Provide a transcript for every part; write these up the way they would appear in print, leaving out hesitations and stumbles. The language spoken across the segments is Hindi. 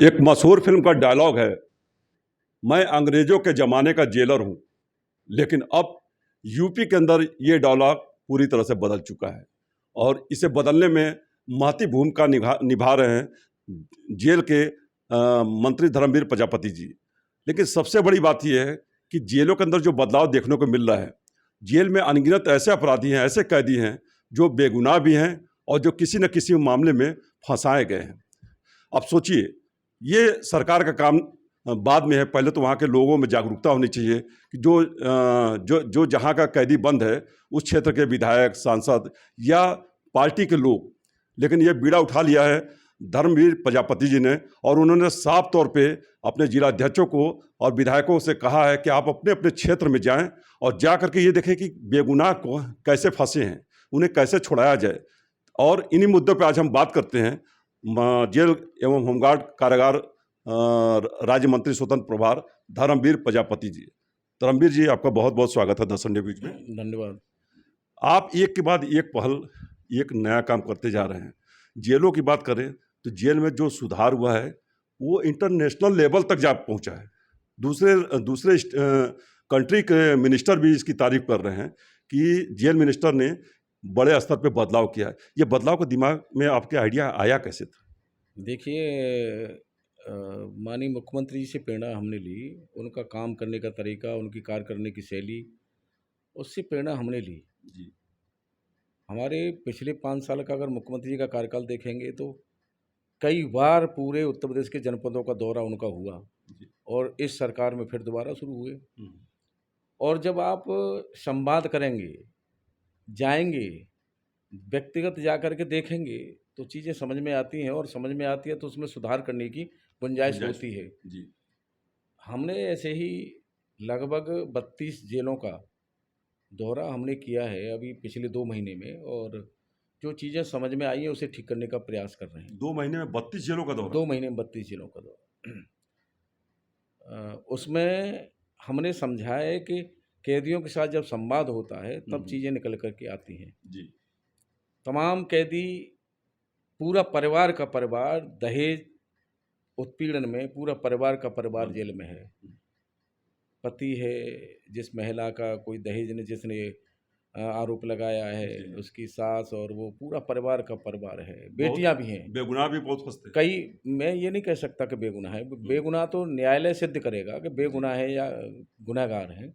एक मशहूर फिल्म का डायलॉग है, मैं अंग्रेजों के ज़माने का जेलर हूँ, लेकिन अब यूपी के अंदर ये डायलॉग पूरी तरह से बदल चुका है और इसे बदलने में महती भूमिका निभा रहे हैं जेल के मंत्री धर्मवीर प्रजापति जी। लेकिन सबसे बड़ी बात यह है कि जेलों के अंदर जो बदलाव देखने को मिल रहा है, जेल में अनगिनत ऐसे अपराधी हैं, ऐसे कैदी हैं जो बेगुनाह भी हैं और जो किसी न किसी मामले में फंसाए गए हैं। अब सोचिए, ये सरकार का काम बाद में है, पहले तो वहाँ के लोगों में जागरूकता होनी चाहिए कि जो जहाँ का कैदी बंद है उस क्षेत्र के विधायक, सांसद या पार्टी के लोग। लेकिन ये बीड़ा उठा लिया है धर्मवीर प्रजापति जी ने और उन्होंने साफ तौर पे अपने जिलाध्यक्षों को और विधायकों से कहा है कि आप अपने अपने क्षेत्र में जाएं और जा करके ये देखें कि बेगुनाह को कैसे फंसे हैं, उन्हें कैसे छुड़ाया जाए। और इन्हीं मुद्दों पर आज हम बात करते हैं। जेल एवं होमगार्ड कारागार राज्य मंत्री स्वतंत्र प्रभार धर्मवीर प्रजापति जी। धर्मवीर जी, आपका बहुत बहुत स्वागत है द संडे न्यूज में। धन्यवाद। आप एक के बाद एक पहल, एक नया काम करते जा रहे हैं। जेलों की बात करें तो जेल में जो सुधार हुआ है वो इंटरनेशनल लेवल तक जा पहुंचा है। दूसरे कंट्री के मिनिस्टर भी इसकी तारीफ कर रहे हैं कि जेल मिनिस्टर ने बड़े स्तर पे बदलाव किया है। ये बदलाव को दिमाग में आपके आइडिया आया कैसे था? देखिए, माननीय मुख्यमंत्री जी से प्रेरणा हमने ली, उनका काम करने का तरीका, उनकी कार्य करने की शैली, उससे प्रेरणा हमने ली जी। हमारे पिछले 5 साल का अगर मुख्यमंत्री जी का कार्यकाल देखेंगे तो कई बार पूरे उत्तर प्रदेश के जनपदों का दौरा उनका हुआ जी। और इस सरकार में फिर दोबारा शुरू हुए। हम्म। और जब आप संवाद करेंगे, जाएंगे, व्यक्तिगत जा कर के देखेंगे तो चीज़ें समझ में आती हैं और समझ में आती है तो उसमें सुधार करने की गुंजाइश होती है। जी। हमने ऐसे ही लगभग 32 जेलों का दौरा हमने किया है अभी पिछले 2 महीने में, और जो चीज़ें समझ में आई हैं उसे ठीक करने का प्रयास कर रहे हैं। 2 महीने में 32 जेलों का दौरा? 2 महीने में 32 जिलों का दौरा। उसमें हमने समझा है कि कैदियों के साथ जब संवाद होता है तब चीज़ें निकल कर के आती हैं। जी। तमाम कैदी, पूरा परिवार का परिवार दहेज उत्पीड़न में, पूरा परिवार का परिवार जेल में है। पति है, जिस महिला का कोई दहेज ने जिसने आरोप लगाया है, उसकी सास, और वो पूरा परिवार का परिवार है। बेटियां भी हैं, बेगुनाह भी बहुत फंसते। कई, मैं ये नहीं कह सकता कि बेगुनाह है। बेगुनाह तो न्यायालय सिद्ध करेगा कि बेगुनाह है या गुनहगार है,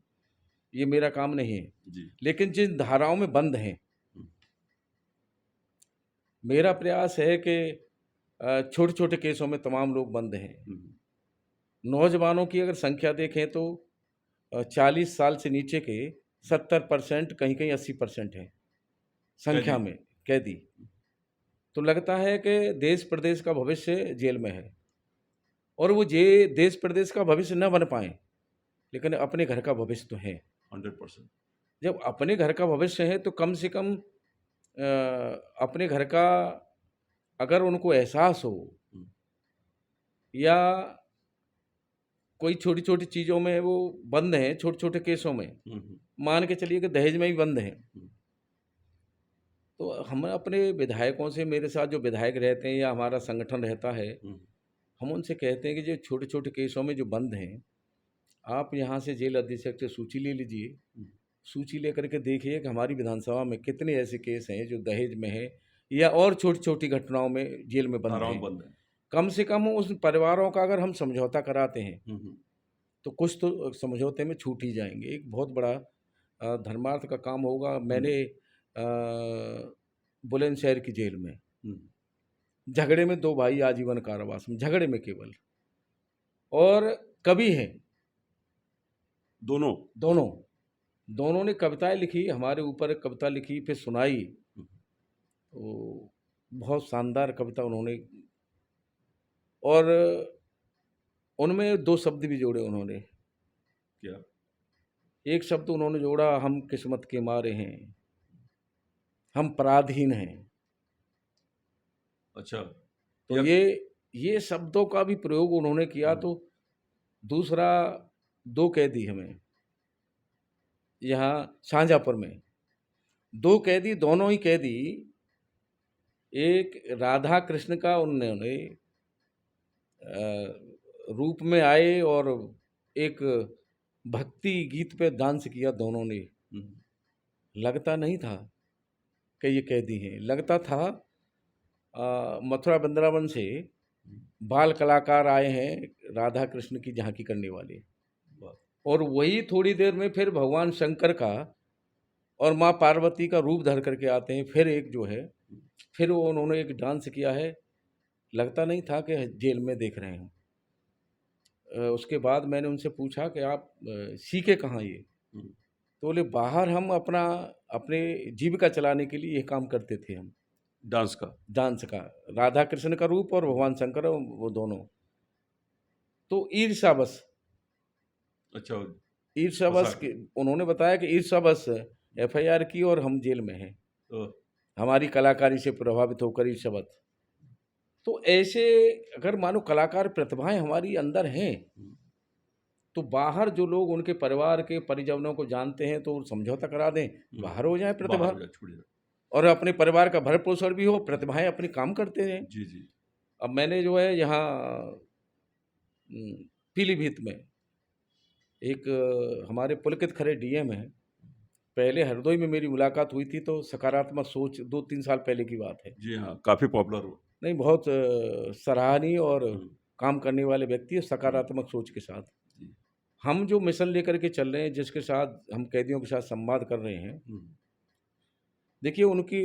ये मेरा काम नहीं है जी। लेकिन जिन धाराओं में बंद हैं, मेरा प्रयास है कि छोटे छोटे केसों में तमाम लोग बंद हैं। नौजवानों की अगर संख्या देखें तो 40 साल से नीचे के 70%, कहीं कहीं 80% है संख्या में कैदी। तो लगता है कि देश प्रदेश का भविष्य जेल में है और वो देश प्रदेश का भविष्य न बन पाए लेकिन अपने घर का भविष्य तो है 100%। जब अपने घर का भविष्य है तो कम से कम अपने घर का अगर उनको एहसास हो, या कोई छोटी छोटी चीज़ों में वो बंद हैं, छोटे छोटे केसों में, मान के चलिए कि दहेज में भी बंद हैं, तो हम अपने विधायकों से, मेरे साथ जो विधायक रहते हैं या हमारा संगठन रहता है, हम उनसे कहते हैं कि जो छोटे छोटे केसों में जो बंद हैं, आप यहाँ से जेल अधीक्षक से सूची ले लीजिए। सूची लेकर के देखिए कि हमारी विधानसभा में कितने ऐसे केस हैं जो दहेज में है या और छोटी छोटी घटनाओं में जेल में बंद हैं। कम से कम उस परिवारों का अगर हम समझौता कराते हैं तो कुछ तो समझौते में छूट ही जाएंगे। एक बहुत बड़ा धर्मार्थ का काम होगा। मैंने बुलंदशहर की जेल में झगड़े में 2 भाई आजीवन कारावास में, झगड़े में केवल, और कवि हैं दोनों ने कविताएं लिखी, हमारे ऊपर कविता लिखी, फिर सुनाई। तो बहुत शानदार कविता उन्होंने, और उनमें 2 शब्द भी जोड़े उन्होंने। क्या? एक शब्द उन्होंने जोड़ा, हम किस्मत के मारे हैं, हम पराधीन हैं। अच्छा। तो ये शब्दों का भी प्रयोग उन्होंने किया। तो दूसरा, 2 कैदी हमें यहाँ शाहजहाँपुर में, 2 कैदी, दोनों ही कैदी, एक राधा कृष्ण का उन्होंने रूप में आए और एक भक्ति गीत पे डांस किया दोनों ने। लगता नहीं था कि ये कैदी हैं, लगता था मथुरा वृंदावन से बाल कलाकार आए हैं राधा कृष्ण की झांकी करने वाले, और वही थोड़ी देर में फिर भगवान शंकर का और माँ पार्वती का रूप धर करके आते हैं। फिर एक जो है, फिर वो उन्होंने एक डांस किया है, लगता नहीं था कि जेल में देख रहे हैं। उसके बाद मैंने उनसे पूछा कि आप सीखे कहाँ ये? तो बोले बाहर हम अपने जीविका चलाने के लिए ये काम करते थे हम, डांस का, राधा कृष्ण का रूप और भगवान शंकर, वो दोनों। तो ईर्ष्यावश, अच्छा, ईर्ष्यावश उन्होंने बताया कि ईर्ष्यावश एफआईआर की और हम जेल में हैं, हमारी कलाकारी से प्रभावित होकर ईर्ष्यावश। तो ऐसे अगर मानो कलाकार प्रतिभाएं हमारी अंदर हैं, तो बाहर जो लोग उनके परिवार के परिजनों को जानते हैं तो समझौता करा दें, बाहर हो जाए प्रतिभा, और अपने परिवार का भरण पोषण भी हो, प्रतिभाएं अपनी काम करते हैं। जी जी। अब मैंने जो है यहाँ पीलीभीत में एक हमारे पुलकित खरे डीएम है, पहले हरदोई में मेरी मुलाकात हुई थी, तो सकारात्मक सोच 2-3 साल पहले की बात है। जी हाँ, काफ़ी पॉपुलर हो। नहीं, बहुत सराहनीय और काम करने वाले व्यक्ति है, सकारात्मक सोच के साथ। हम जो मिशन लेकर के चल रहे हैं, जिसके साथ हम कैदियों के साथ संवाद कर रहे हैं, देखिए उनकी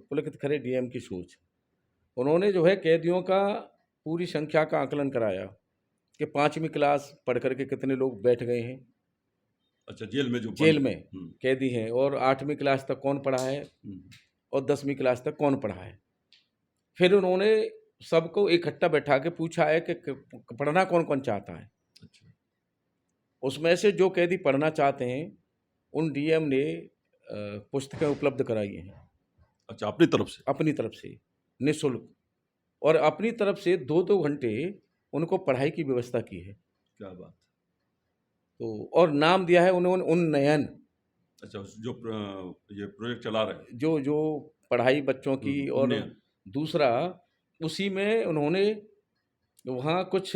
पुलकित खरे डीएम की सोच, उन्होंने जो है कैदियों का पूरी संख्या का आकलन कराया कि 5वीं क्लास पढ़ करके कितने लोग बैठ गए हैं। अच्छा, जेल में जो जेल में कैदी हैं, और 8वीं क्लास तक कौन पढ़ा है और 10वीं क्लास तक कौन पढ़ा है। फिर उन्होंने सबको इकट्ठा बैठा के पूछा है कि पढ़ना कौन कौन चाहता है। अच्छा। उसमें से जो कैदी पढ़ना चाहते हैं उन डीएम ने पुस्तकें उपलब्ध कराई हैं। अच्छा, अपनी तरफ से निःशुल्क, और अपनी तरफ से 2-2 घंटे उनको पढ़ाई की व्यवस्था की है। क्या बात। तो और नाम दिया है उन्होंने उन्नयन। अच्छा, जो ये प्रोजेक्ट चला रहे हैं, जो पढ़ाई बच्चों की, और दूसरा उसी में उन्होंने वहाँ कुछ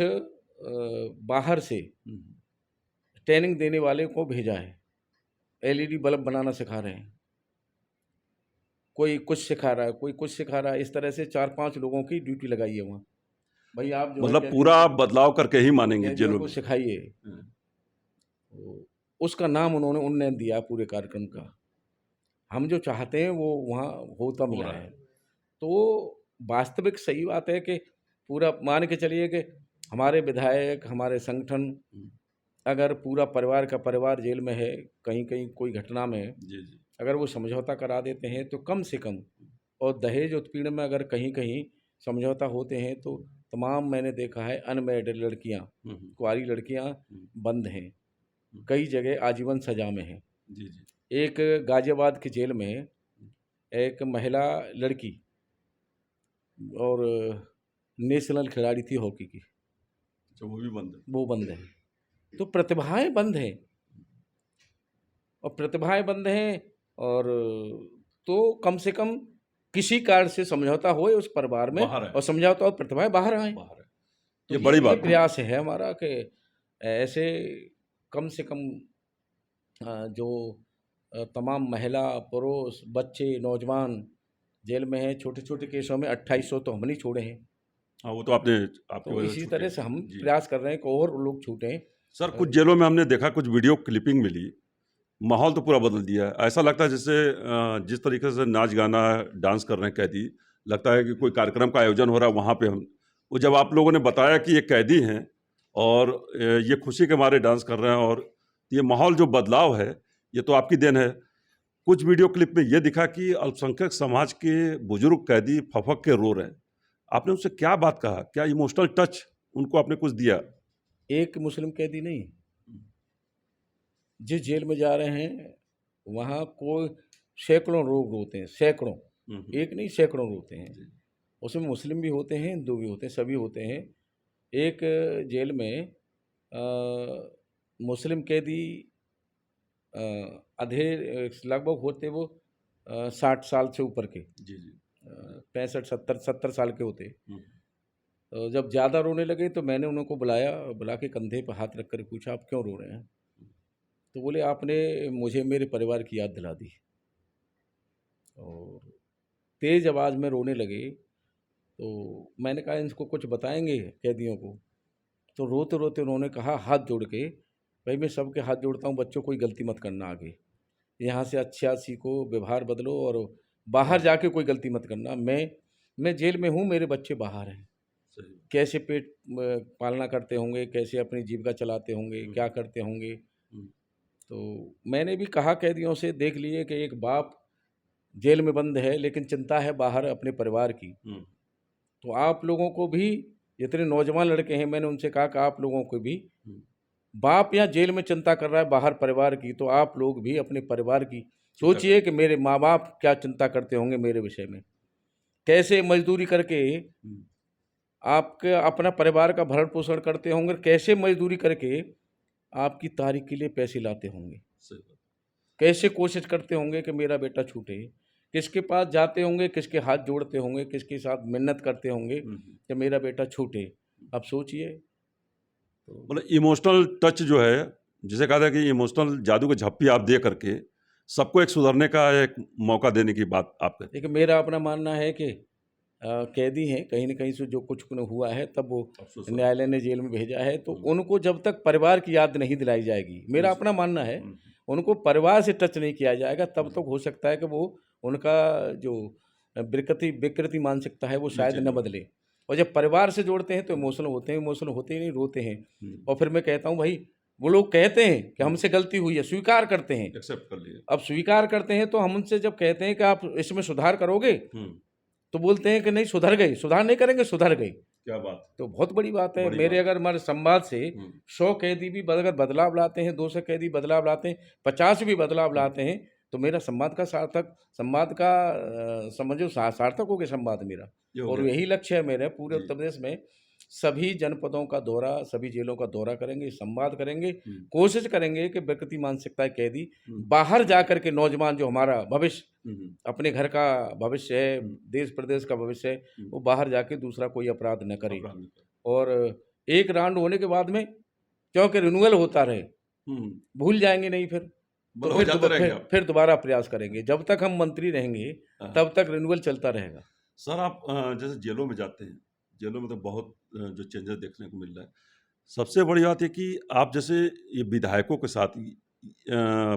बाहर से ट्रेनिंग देने वाले को भेजा है, एलईडी बल्ब बनाना सिखा रहे हैं, कोई कुछ सिखा रहा है, कोई कुछ सिखा रहा है। इस तरह से 4-5 लोगों की ड्यूटी लगाई है वहाँ। भाई आप जो मतलब पूरा बदलाव करके ही मानेंगे जेलों को में, सिखाइए। तो उसका नाम उन्होंने उन्नयन दिया पूरे कार्यक्रम का। हम जो चाहते हैं वो वहाँ होता मिला है। तो वास्तविक सही बात है कि पूरा मान के चलिए कि हमारे विधायक, हमारे संगठन, अगर पूरा परिवार का परिवार जेल में है, कहीं कहीं कोई घटना में, अगर वो समझौता करा देते हैं तो कम से कम, और दहेज उत्पीड़न में अगर कहीं कहीं समझौता होते हैं तो तमाम, मैंने देखा है अनमैरिड लड़कियां, कुंवारी लड़कियां बंद हैं, कई जगह आजीवन सजा में हैं। एक गाजियाबाद की जेल में एक महिला लड़की और नेशनल खिलाड़ी थी हॉकी की, वो भी बंद है। वो बंद है। तो प्रतिभाएं बंद हैं, और प्रतिभाएं बंद हैं, और तो कम से कम किसी कारण से समझौता होए उस परिवार में, और समझौता और प्रतिभाएं बाहर आए। ये बड़ी बात, प्रयास है हमारा कि ऐसे कम से कम जो तमाम महिला, पुरुष, बच्चे, नौजवान जेल में हैं, छोटे छोटे केसों में 2800 तो हम नहीं छोड़े हैं। हाँ, वो तो आपने तो इसी तरह से हम प्रयास कर रहे हैं कि और लोग छूटें। सर, कुछ जेलों में हमने देखा, कुछ वीडियो क्लिपिंग मिली, माहौल तो पूरा बदल दिया है। ऐसा लगता है जैसे जिस तरीके से नाच गाना डांस कर रहे हैं कैदी, लगता है कि कोई कार्यक्रम का आयोजन हो रहा है वहाँ पे हम। वो जब आप लोगों ने बताया कि ये कैदी हैं और ये खुशी के मारे डांस कर रहे हैं, और ये माहौल जो बदलाव है, ये तो आपकी देन है। कुछ वीडियो क्लिप में ये दिखा कि अल्पसंख्यक समाज के बुजुर्ग कैदी फफक के रो रहे हैं। आपने उनसे क्या बात कहा? क्या इमोशनल टच उनको आपने कुछ दिया? एक मुस्लिम कैदी नहीं, जिस जेल में जा रहे हैं वहाँ कोई सैकड़ों लोग रोते हैं, सैकड़ों, एक नहीं सैकड़ों रोते हैं। उसमें मुस्लिम भी होते हैं, हिंदू भी होते हैं, सभी होते हैं। एक जेल में मुस्लिम कैदी लगभग होते वो 60 साल से ऊपर के, 65-70 के होते। तो जब ज़्यादा रोने लगे तो मैंने उनको बुलाया, बुला के कंधे पर हाथ रख कर पूछा, आप क्यों रो रहे हैं? तो बोले, आपने मुझे मेरे परिवार की याद दिला दी। और तेज़ आवाज़ में रोने लगे। तो मैंने कहा, इनको कुछ बताएंगे कैदियों को? तो रोते रोते उन्होंने कहा हाथ जोड़ के, भाई मैं सबके हाथ जोड़ता हूँ, बच्चों कोई गलती मत करना आगे, यहाँ से अच्छा सीखो, व्यवहार बदलो और बाहर जाके कोई गलती मत करना। मैं जेल में हूँ, मेरे बच्चे बाहर हैं, सही। कैसे पेट पालना करते होंगे, कैसे अपनी जीविका चलाते होंगे, क्या करते होंगे। हम्म, तो मैंने भी कहा कैदियों से, देख लिए कि एक बाप जेल में बंद है लेकिन चिंता है बाहर अपने परिवार की। हम्म, तो आप लोगों को भी, जितने नौजवान लड़के हैं, मैंने उनसे कहा कि आप लोगों को भी, हम्म, बाप यहाँ जेल में चिंता कर रहा है बाहर परिवार की, तो आप लोग भी अपने परिवार की चिंता सोचिए कि मेरे माँ बाप क्या चिंता करते होंगे मेरे विषय में, कैसे मजदूरी करके हम्म, आपके अपना परिवार का भरण पोषण करते होंगे, कैसे मजदूरी करके आपकी तारीख के लिए पैसे लाते होंगे, सही बात। कैसे कोशिश करते होंगे कि मेरा बेटा छूटे, किसके पास जाते होंगे, किसके हाथ जोड़ते होंगे, किसके साथ मिन्नत करते होंगे कि मेरा बेटा छूटे। अब सोचिए। तो मतलब इमोशनल टच जो है, जिसे कहा था कि इमोशनल जादू की झप्पी आप दे करके सबको एक सुधरने का एक मौका देने की बात आप कहते देखिए, मेरा अपना मानना है कि कैदी हैं, कहीं न कहीं से जो कुछ उन्हें हुआ है, तब वो हैं। अफसोस है। न्यायालय ने जेल में भेजा है, तो हम्म, उनको जब तक परिवार की याद नहीं दिलाई जाएगी, मेरा बिल्कुल। अपना मानना है, हम्म, उनको परिवार से टच नहीं किया जाएगा, तब हम्म, तक हो सकता है कि वो उनका जो विकृति मानसिकता है, वो नहीं शायद चेंज न हो। बदले। और जब परिवार से जोड़ते हैं, तो इमोशनल होते हैं, इमोशनल होते ही नहीं, रोते हैं। और फिर मैं कहता हूँ, भाई, वो लोग कहते हैं कि हमसे गलती हुई है, स्वीकार करते हैं। एक्सेप्ट कर लिए। अब स्वीकार करते हैं, तो हम उनसे जब कहते हैं कि आप इसमें सुधार करोगे, हम्म, तो बोलते हैं कि नहीं, सुधर गए, सुधार नहीं करेंगे, सुधर गए। क्या बात। तो बहुत बड़ी बात है। बड़ी मेरे बात। अगर हमारे संवाद से हम्म, 100 कैदी भी अगर बदलाव लाते हैं, 200 कैदी बदलाव लाते हैं, 50 भी बदलाव लाते हैं, तो मेरा संवाद का समझो सार्थक हो गया संवाद मेरा। ये हो और गया। यही लक्ष्य है मेरा पूरे जी। उत्तर प्रदेश में, सभी जनपदों का दौरा, सभी जेलों का दौरा करेंगे, संवाद करेंगे, हम्म, कोशिश करेंगे कि विकृति मानसिकता के कैदी हम्म, बाहर जा कर के, नौजवान जो हमारा भविष्य, हम्म, अपने घर का भविष्य है, हम्म, देश प्रदेश का भविष्य है, हम्म, वो बाहर जाके दूसरा कोई अपराध न करे। अपराध नहीं कर। और एक राउंड होने के बाद में, क्योंकि रिन्यूअल होता रहे, हम्म, भूल जाएंगे नहीं फिर, तो मतलब हो जाते रहेंगे आप। फिर दोबारा प्रयास करेंगे। जब तक हम मंत्री रहेंगे, हाँ। तब तक रिन्यूअल चलता रहेगा। सर आप जैसे जेलों में जाते हैं, जेलों में तो बहुत जो चेंजेस देखने को मिल रहा है। सबसे बड़ी बात है कि आप जैसे ये विधायकों के साथ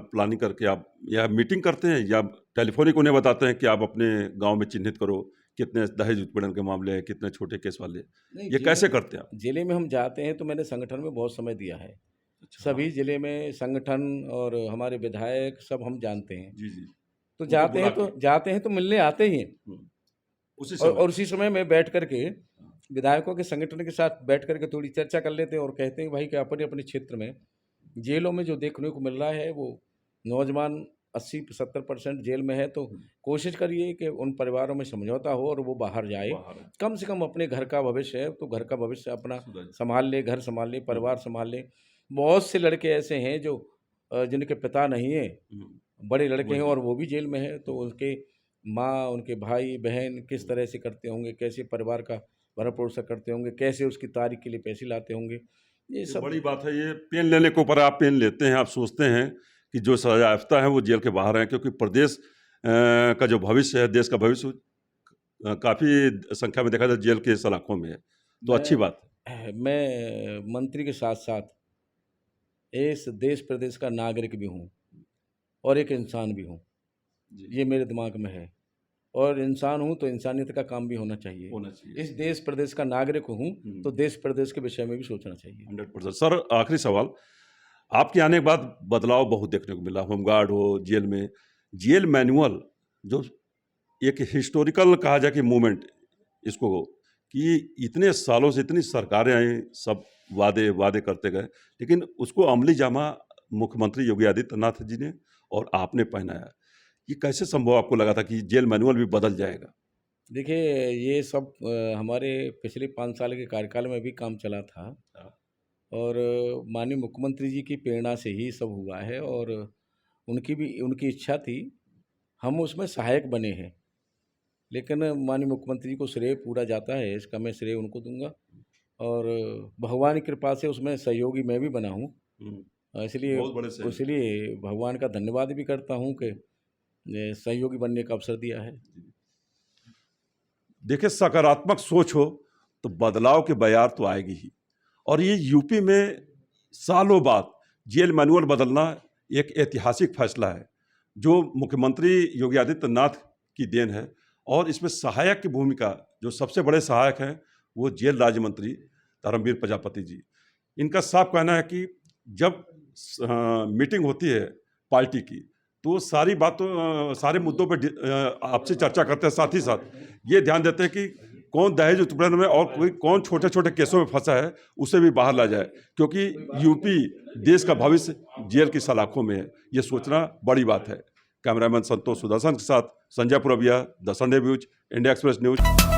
प्लानिंग करके आप या मीटिंग करते हैं या टेलीफोनिक उन्हें बताते हैं कि आप अपने गांव में चिन्हित करो कितने दहेज उत्पीड़न के मामले हैं, कितने छोटे केस वाले हैं। नहीं, ये कैसे करते हैं आप? जिले में हम जाते हैं, तो मैंने संगठन में बहुत समय दिया है। अच्छा। सभी जिले में संगठन और हमारे विधायक सब हम जानते हैं। जी जी। तो उनको बुला के। जाते हैं तो मिलने आते ही हैं। हम्म, उसी और समय। उसी समय में बैठ कर के विधायकों के संगठन के साथ बैठ कर के थोड़ी चर्चा कर लेते हैं और कहते हैं, भाई, कि अपने अपने क्षेत्र में जेलों में जो देखने को मिल रहा है, वो नौजवान 80-70% जेल में है, तो कोशिश करिए कि उन परिवारों में समझौता हो और वो बाहर जाए। बाहर है। कम से कम अपने घर का भविष्य है, तो घर का भविष्य अपना सुधार। संभाल ले, घर संभाल ले, परिवार संभाल ले। बहुत से लड़के ऐसे हैं जो जिनके पिता नहीं है, बड़े लड़के हैं, वही। और वो भी जेल में है, तो उनके माँ, उनके भाई बहन किस तरह से करते होंगे, कैसे परिवार का भरण पोषण करते होंगे, कैसे उसकी तारीख के लिए पैसे लाते होंगे, ये ये सब। बड़ी बात है। ये पेन लेने के ऊपर आप पेन लेते हैं, आप सोचते हैं कि जो सजा याफ्ता है वो जेल के बाहर हैं, क्योंकि प्रदेश का जो भविष्य है, देश का भविष्य काफ़ी संख्या में देखा जाए जेल के सलाखों में है, तो अच्छी बात है। मैं मंत्री के साथ साथ इस देश प्रदेश का नागरिक भी हूँ और एक इंसान भी हूँ, जी। ये मेरे दिमाग में है। और इंसान हूँ तो इंसानियत का काम भी होना चाहिए। होना चाहिए। इस देश प्रदेश का नागरिक हूँ, तो देश प्रदेश के विषय में भी सोचना चाहिए। 100%। सर आखिरी सवाल, आपके आने के बाद बदलाव बहुत देखने को मिला, होमगार्ड हो, जेल में जेल मैनुअल जो एक हिस्टोरिकल कहा जाए कि मूवमेंट इसको हो, कि इतने सालों से इतनी सरकारें आई, सब वादे वादे करते गए, लेकिन उसको अमली जामा मुख्यमंत्री योगी आदित्यनाथ जी ने और आपने पहनाया। ये कैसे संभव आपको लगा था कि जेल मैनुअल भी बदल जाएगा? देखिए, ये सब हमारे पिछले 5 साल के कार्यकाल में भी काम चला था, हाँ। और माननीय मुख्यमंत्री जी की प्रेरणा से ही सब हुआ है, और उनकी इच्छा थी, हम उसमें सहायक बने हैं। लेकिन माननीय मुख्यमंत्री जी को श्रेय पूरा जाता है, इसका मैं श्रेय उनको दूंगा। और भगवान की कृपा से उसमें सहयोगी मैं भी बना हूँ, इसलिए बहुत बड़े से इसलिए भगवान का धन्यवाद भी करता हूँ कि सहयोगी बनने का अवसर दिया है। देखिए, सकारात्मक सोच हो तो बदलाव के बयार तो आएगी ही। और ये यूपी में सालों बाद जेल मैनुअल बदलना एक ऐतिहासिक फैसला है, जो मुख्यमंत्री योगी आदित्यनाथ की देन है। और इसमें सहायक की भूमिका, जो सबसे बड़े सहायक हैं, वो जेल राज्य मंत्री धर्मवीर प्रजापति जी। इनका साफ कहना है कि जब मीटिंग होती है पार्टी की, तो सारी बातों सारे मुद्दों पर आपसे चर्चा करते हैं। साथ ही साथ ये ध्यान देते हैं कि कौन दहेज उत्पीड़न में और कोई कौन छोटे छोटे केसों में फंसा है, उसे भी बाहर ला जाए, क्योंकि यूपी देश का भविष्य जेल की सलाखों में है। ये सोचना बड़ी बात है। कैमरामैन संतोष सुदर्शन के साथ Sanjay Purbiya, the Sunday news, India express news.